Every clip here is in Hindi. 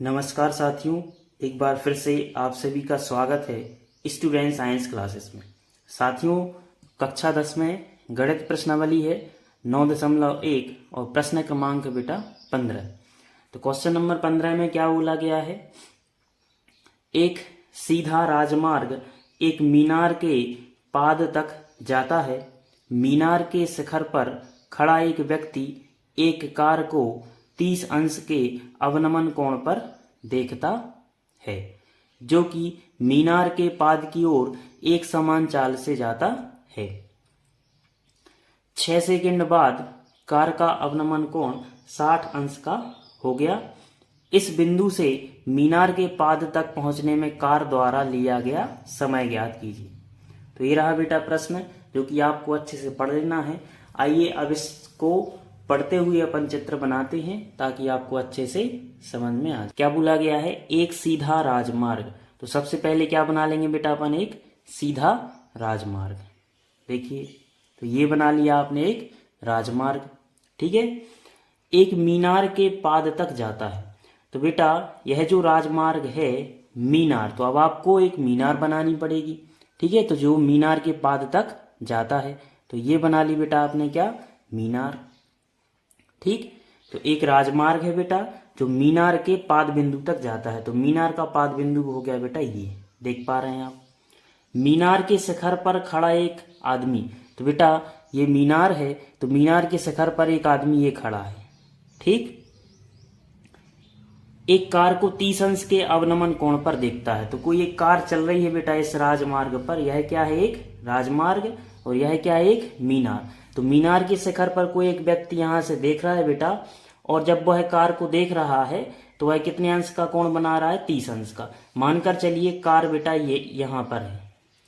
नमस्कार साथियों, एक बार फिर से आप सभी का स्वागत है स्टूडेंट साइंस क्लासेस में। साथियों, कक्षा 10 में गणित प्रश्नावली है 9.1 और प्रश्न क्रमांक बेटा 15। तो क्वेश्चन नंबर 15 में क्या बोला गया है? एक सीधा राजमार्ग एक मीनार के पाद तक जाता है। मीनार के शिखर पर खड़ा एक व्यक्ति एक कार को 30 अंश के अवनमन कोण पर देखता है, जो कि मीनार के पाद की ओर एक समान चाल से जाता है। 6 सेकंड बाद कार का अवनमन कोण 60 अंश का हो गया। इस बिंदु से मीनार के पाद तक पहुंचने में कार द्वारा लिया गया समय ज्ञात कीजिए। तो ये रहा बेटा प्रश्न, जो कि आपको अच्छे से पढ़ लेना है। आइए अब इसको पढ़ते हुए अपन चित्र बनाते हैं ताकि आपको अच्छे से समझ में आ जाए। क्या बोला गया है? एक सीधा राजमार्ग। तो सबसे पहले क्या बना लेंगे बेटा अपन? एक सीधा राजमार्ग। देखिए, तो ये बना लिया आपने एक राजमार्ग, ठीक है। एक मीनार के पाद तक जाता है। तो बेटा यह जो राजमार्ग है मीनार, तो अब आपको एक मीनार बनानी पड़ेगी, ठीक है। तो जो मीनार के पाद तक जाता है, तो ये बना ली बेटा आपने क्या? मीनार, ठीक। तो एक राजमार्ग है बेटा जो मीनार के पाद बिंदु तक जाता है। तो मीनार का पाद बिंदु हो गया बेटा ये, देख पा रहे हैं आप। मीनार के शिखर पर खड़ा एक आदमी। तो बेटा ये मीनार है, तो मीनार के शिखर पर एक आदमी ये खड़ा है, ठीक। एक कार को 30 अंश के अवनमन कोण पर देखता है। तो कोई एक कार चल रही है बेटा इस राजमार्ग पर। यह क्या है? एक राजमार्ग, और यह क्या है? एक मीनार। तो मीनार के शिखर पर कोई एक व्यक्ति यहां से देख रहा है बेटा, और जब वह कार को देख रहा है तो वह कितने अंश का कोण बना रहा है? 30 अंश का। मानकर चलिए कार बेटा ये यहां पर है,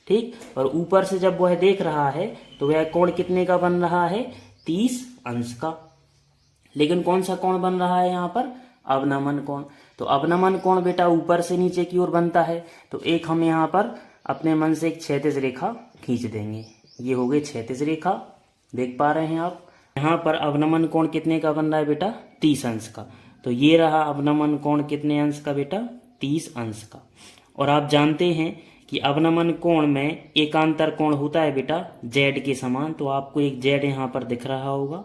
ठीक। और ऊपर से जब वह देख रहा है तो वह कोण कितने का बन रहा है? 30 अंश का। लेकिन कौन सा कोण बन रहा है यहाँ पर? अवनमन कोण। तो अवनमन कोण बेटा ऊपर से नीचे की ओर बनता है। तो एक हम यहाँ पर अपने मन से एक क्षैतिज रेखा खींच देंगे। ये हो गई क्षैतिज रेखा, देख पा रहे हैं आप। यहाँ पर अवनमन कोण कितने का बन रहा है बेटा? 30 अंश का। तो ये रहा अवनमन कोण कितने अंश का बेटा? 30 अंश का। और आप जानते हैं कि अवनमन कोण में एकांतर कोण होता है बेटा जेड के समान। तो आपको एक जेड यहाँ पर दिख रहा होगा,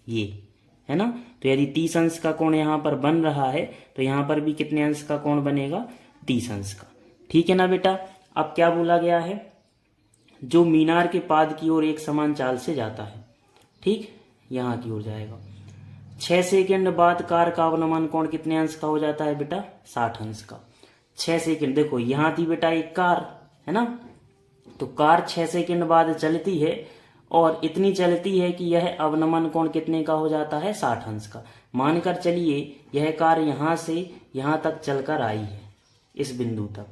ये है ना। तो यदि 30 अंश का कोण यहाँ पर बन रहा है तो यहाँ पर भी कितने अंश का कोण बनेगा? 30 अंश का, ठीक है ना बेटा। अब क्या बोला गया है? जो मीनार के पाद की ओर एक समान चाल से जाता है, ठीक, यहाँ की ओर जाएगा। 6 सेकंड बाद कार का अवनमन कोण कितने अंश का हो जाता है बेटा? 60 अंश का। 6 सेकंड, देखो यहाँ थी बेटा एक कार, है ना। तो कार 6 सेकंड बाद चलती है और इतनी चलती है कि यह अवनमन कोण कितने का हो जाता है? 60 अंश का। मानकर चलिए यह कार यहाँ से यहाँ तक चलकर आई है, इस बिंदु तक,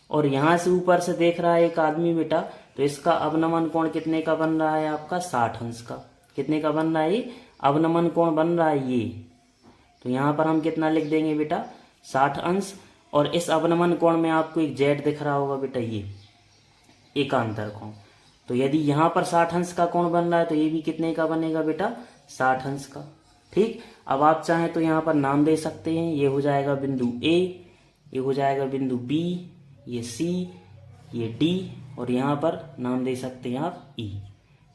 और यहाँ से ऊपर से देख रहा है एक आदमी बेटा। तो इसका अवनमन कोण कितने का बन रहा है आपका? 60 अंश का। कितने का बन रहा है? ये अवनमन कोण बन रहा है ये। तो यहाँ पर हम कितना लिख देंगे बेटा? 60 अंश। और इस अवनमन कोण में आपको एक जेड दिख रहा होगा बेटा, ये एकांतर कोण। तो यदि यहाँ पर 60 अंश का कोण बन रहा है तो ये भी कितने का बनेगा बेटा? 60 अंश का, ठीक। अब आप चाहें तो यहाँ पर नाम दे सकते हैं। ये हो जाएगा बिंदु ए, ये हो जाएगा बिंदु बी, ये सी, ये डी, और यहाँ पर नाम दे सकते हैं आप ई,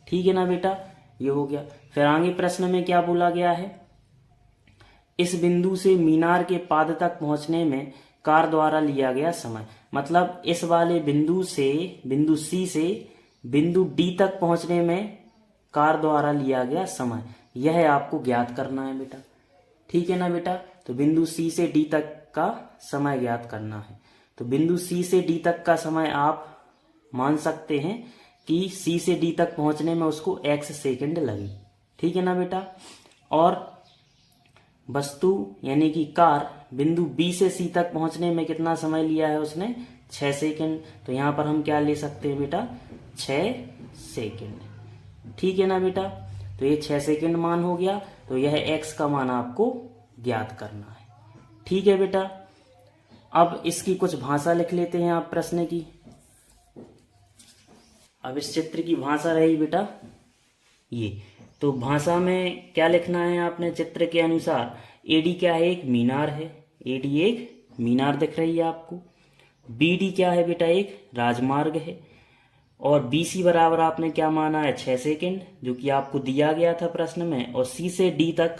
ठीक है ना बेटा। ये हो गया। फिर आगे प्रश्न में क्या बोला गया है? इस बिंदु से मीनार के पाद तक पहुंचने में कार द्वारा लिया गया समय। मतलब इस वाले बिंदु से, बिंदु सी से बिंदु डी तक पहुंचने में कार द्वारा लिया गया समय, यह आपको ज्ञात करना है बेटा, ठीक है ना बेटा। तो बिंदु सी से डी तक का समय ज्ञात करना है। तो बिंदु सी से डी तक का समय आप मान सकते हैं कि सी से डी तक पहुंचने में उसको x सेकंड लगी, ठीक है ना बेटा। और वस्तु यानी कि कार बिंदु बी से सी तक पहुंचने में कितना समय लिया है उसने? 6 सेकंड। तो यहाँ पर हम क्या ले सकते हैं बेटा? 6 सेकंड, ठीक है ना बेटा। तो ये 6 सेकंड मान हो गया। तो यह x का मान आपको ज्ञात करना है, ठीक है बेटा। अब इसकी कुछ भाषा लिख लेते हैं आप प्रश्न की। अब इस चित्र की भाषा रही बेटा ये। तो भाषा में क्या लिखना है आपने? चित्र के अनुसार एडी क्या है? एक मीनार है। एडी एक मीनार दिख रही है आपको। BD क्या है बेटा, एक राजमार्ग है। और BC बराबर आपने क्या माना है, 6 सेकेंड, जो कि आपको दिया गया था प्रश्न में। और C से D तक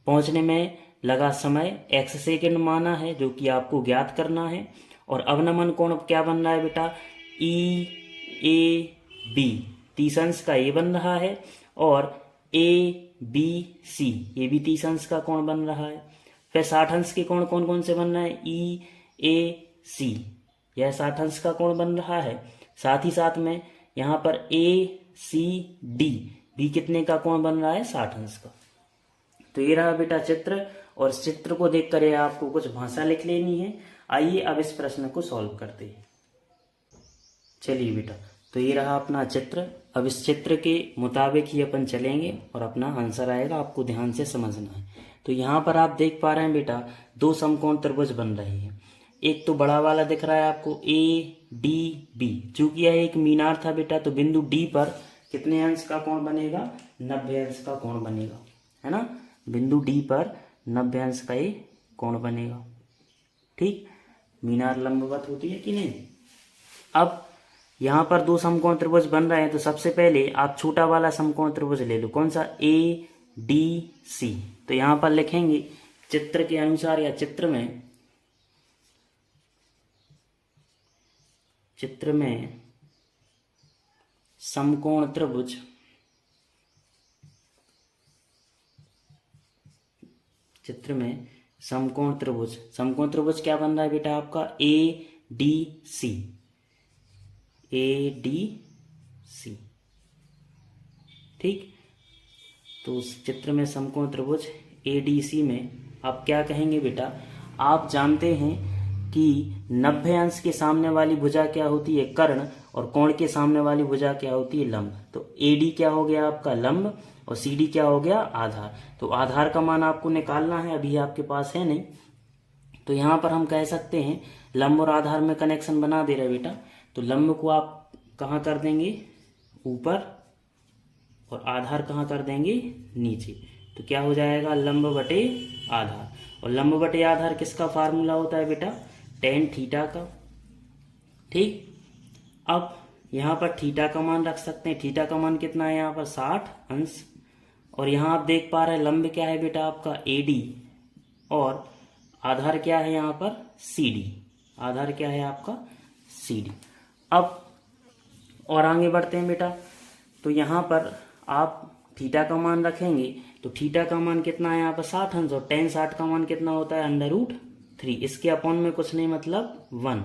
पहुंचने में लगा समय x सेकेंड माना है, जो कि आपको ज्ञात करना है। और अवनमन कोण क्या बन रहा है बेटा, EAB, 30 अंश का ये बन रहा है। और ABC ये भी 30 अंश का कोण बन रहा है। फिर 60 अंश के कोण कौन कौन से बन रहे हैं, EAC यह 60 अंश का कोण बन रहा है। साथ ही साथ में यहाँ पर ACD भी कितने का कोण बन रहा है, 60 अंश का। तो ये रहा बेटा चित्र, और इस चित्र को देखकर ये आपको कुछ भाषा लिख लेनी है। आइए अब इस प्रश्न को सॉल्व करते हैं। चलिए बेटा, तो ये रहा अपना चित्र। अब इस चित्र के मुताबिक ही अपन चलेंगे और अपना आंसर आएगा, आपको ध्यान से समझना है। तो यहाँ पर आप देख पा रहे हैं बेटा, दो समकोण त्रिभुज बन रहे हैं। एक तो बड़ा वाला दिख रहा है आपको ADB, चूंकि यह एक मीनार था बेटा, तो बिंदु D पर कितने अंश का कोण बनेगा, 90 अंश का कोण बनेगा, है ना। बिंदु D पर 90 अंश का ये कोण बनेगा। ठीक, मीनार लंबवत होती है कि नहीं। अब यहाँ पर दो समकोण त्रिभुज बन रहे हैं, तो सबसे पहले आप छोटा वाला समकोण त्रिभुज ले लो, कौन सा, ADC। तो यहाँ पर लिखेंगे चित्र के अनुसार, या चित्र में समकोण त्रिभुज समकोण त्रिभुज क्या बन रहा है बेटा आपका, ADC। ठीक, तो उस चित्र में समकोण त्रिभुज ADC में आप क्या कहेंगे बेटा, आप जानते हैं कि 90 अंश के सामने वाली भुजा क्या होती है, कर्ण, और कोण के सामने वाली भुजा क्या होती है, लंब। तो AD क्या हो गया आपका, लंब, और CD क्या हो गया, आधार। तो आधार का मान आपको निकालना है, अभी आपके पास है नहीं। तो यहाँ पर हम कह सकते हैं लंब और आधार में कनेक्शन बना दे रहे बेटा। तो लंब को आप कहाँ कर देंगे, ऊपर, और आधार कहाँ कर देंगे, नीचे। तो क्या हो जाएगा, लंब बटे आधार। और लंब बटे आधार किसका फार्मूला होता है बेटा, tan थीटा का। ठीक, अब यहाँ पर थीटा का मान रख सकते हैं। थीटा का मान कितना है यहाँ पर, 60 अंश। और यहाँ आप देख पा रहे हैं लंब क्या है बेटा आपका, AD, और आधार क्या है यहाँ पर, CD। आधार क्या है आपका, CD। अब और आगे बढ़ते हैं बेटा। तो यहाँ पर आप थीटा का मान रखेंगे, तो थीटा का मान कितना है यहाँ पर, 60 अंश। और tan 60 का मान कितना होता है, √3। इसके अपॉन में कुछ नहीं, मतलब 1।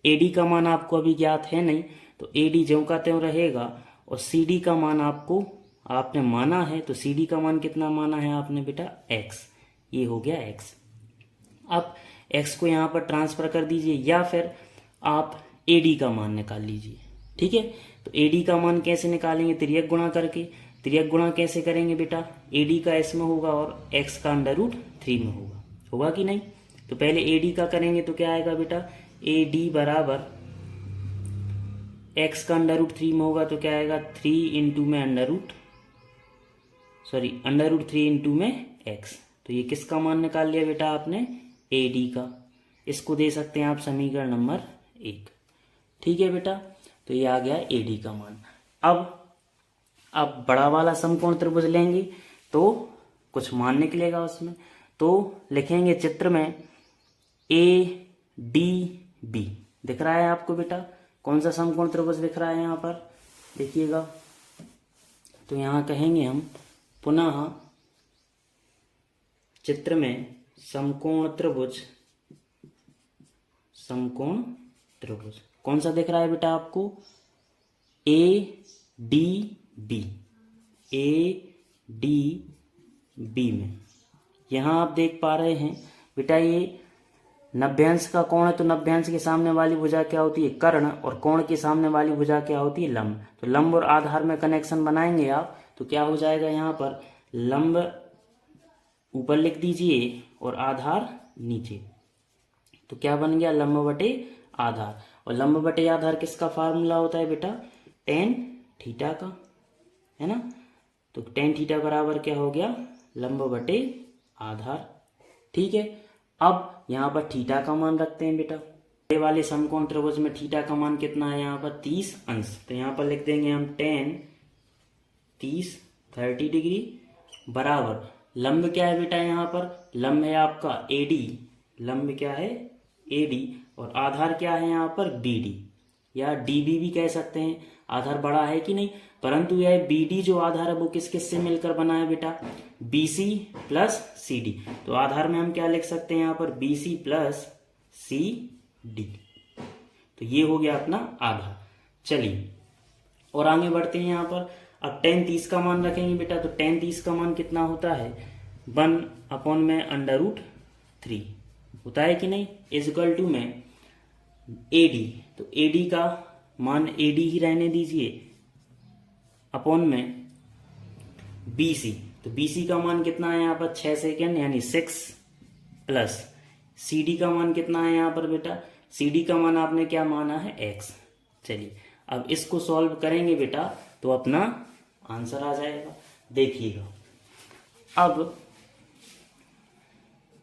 AD का मान आपको अभी ज्ञात है नहीं, तो AD ज्यों का त्यों रहेगा। और CD का मान आपने माना है, तो CD का मान कितना माना है आपने बेटा, x। ये हो गया x। अब x को यहाँ पर ट्रांसफर कर दीजिए, या फिर आप AD का मान निकाल लीजिए। ठीक है, तो AD का मान कैसे निकालेंगे, तिर्यक गुणा करके। तिर्यक गुणा कैसे करेंगे बेटा, AD का s में होगा और x का √3 में होगा कि नहीं। तो पहले AD का करेंगे, तो क्या आएगा बेटा, AD बराबर x का √3 में होगा, तो क्या आएगा, 3 इंटू में √3 इंटू में x। तो ये किसका मान निकाल लिया बेटा आपने, AD का। इसको दे सकते हैं आप समीकरण नंबर 1। ठीक है बेटा, तो ये आ गया AD का मान। अब बड़ा वाला समकोण त्रिभुज लेंगे तो कुछ मान निकलेगा उसमें। तो लिखेंगे चित्र में ADB दिख रहा है आपको बेटा, कौन सा समकोण त्रिभुज दिख रहा है यहाँ पर, देखिएगा। तो यहाँ कहेंगे हम पुनः चित्र में समकोण त्रिभुज कौन सा दिख रहा है बेटा आपको, ADB में। यहाँ आप देख पा रहे हैं बेटा, ये 90 अंश का कोण है, तो 90 अंश के सामने वाली भुजा क्या होती है, कर्ण, और कोण के सामने वाली भुजा क्या होती है, लंब। तो लंब और आधार में कनेक्शन बनाएंगे आप, तो क्या हो जाएगा, यहाँ पर लंब ऊपर लिख दीजिए और आधार नीचे। तो क्या बन गया, लंब बटे आधार। और लंब बटे आधार किसका फार्मूला होता है बेटा, tan थीटा का, है ना। तो tan थीटा बराबर क्या हो गया, लंब बटे आधार। ठीक है, अब यहाँ पर थीटा का मान रखते हैं बेटा। ये वाले समकोण त्रिभुज में थीटा का मान कितना है यहाँ पर 30 अंश। तो यहाँ पर लिख देंगे हम 30 डिग्री बराबर लंब क्या है बेटा, यहाँ पर लंब है आपका AD, लंब क्या है AD, और आधार क्या है यहाँ पर BD या DB भी कह सकते हैं। आधार बड़ा है कि नहीं, परंतु यह BD जो आधार है वो किस किस से मिलकर बना है बेटा, BC प्लस CD। तो आधार में हम क्या लिख सकते हैं यहाँ पर BC प्लस CD। तो ये हो गया अपना आधार। चलिए और आगे बढ़ते हैं यहाँ पर। अब tan 30 का मान रखेंगे बेटा। तो tan 30 का मान कितना होता है, 1/√3 होता है कि नहीं, इज इक्वल टू में AD। तो AD का मान AD ही रहने दीजिए, अपॉन में BC। तो BC का मान कितना है यहाँ पर 6 सेकेंड यानी 6 प्लस CD का मान कितना है यहाँ पर बेटा, CD का मान आपने क्या माना है x। चलिए अब इसको सॉल्व करेंगे बेटा तो अपना आंसर आ जाएगा। देखिएगा अब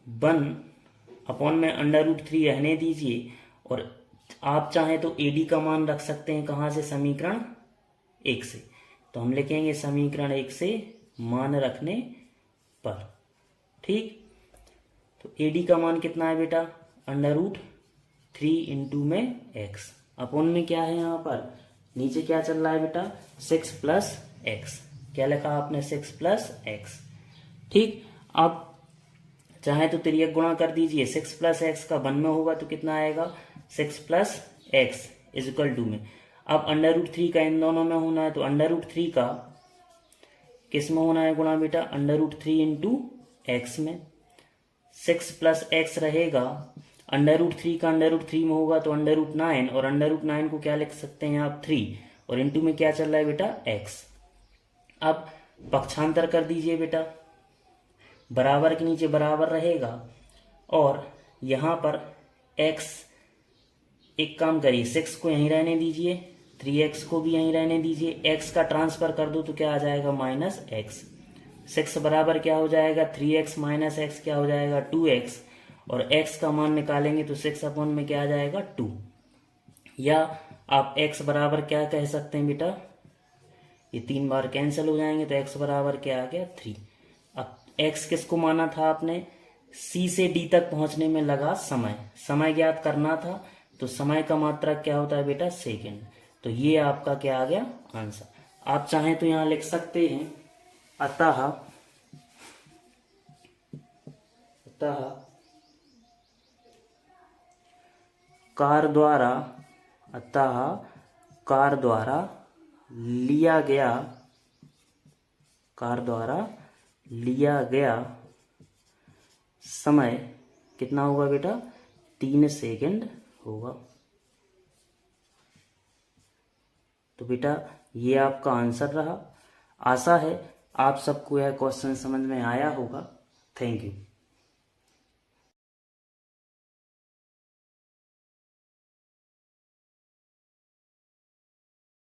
1/√3 रहने दीजिए, और आप चाहें तो AD का मान रख सकते हैं कहाँ से, समीकरण 1 से। तो हम लिखेंगे समीकरण 1 से मान रखने पर, ठीक। तो AD का मान कितना है बेटा, √3 इंटू में x, अपॉन में क्या है यहाँ पर नीचे क्या चल रहा है बेटा, 6 प्लस x। क्या लिखा आपने, 6 प्लस x, ठीक। अब चाहे तो तिर्यक गुणा कर दीजिए, 6 प्लस x का 1 में होगा तो कितना आएगा, 6 plus x is equal to में। अब √3 का इन दोनों में होना है, तो √3 का किस में होना है गुणा बेटा, √3 इंटू एक्स में। 6 प्लस x रहेगा, √3 का √3 में होगा तो √9, और √9 को क्या लिख सकते हैं आप 3, और इंटू में क्या चल रहा है बेटा x। अब पक्षांतर कर दीजिए बेटा, बराबर के नीचे बराबर रहेगा, और यहाँ पर x, एक काम करिए 6 को यहीं रहने दीजिए, 3x को भी यहीं रहने दीजिए, x का ट्रांसफर कर दो तो क्या आ जाएगा -x। 6 बराबर क्या हो जाएगा 3x माइनस x क्या हो जाएगा 2x, और x का मान निकालेंगे तो 6 अपॉन में क्या आ जाएगा 2, या आप x बराबर क्या कह सकते हैं बेटा, ये 3 बार कैंसिल हो जाएंगे तो x बराबर क्या आ गया 3। अब x किसको माना था आपने, C से D तक पहुंचने में लगा समय ज्ञात करना था, तो समय का मात्रक क्या होता है बेटा सेकेंड। तो ये आपका क्या आ गया आंसर। आप चाहें तो यहां लिख सकते हैं अतः कार द्वारा लिया गया समय कितना होगा बेटा 3 सेकेंड होगा। तो बेटा ये आपका आंसर रहा। आशा है आप सबको यह क्वेश्चन समझ में आया होगा। Thank you.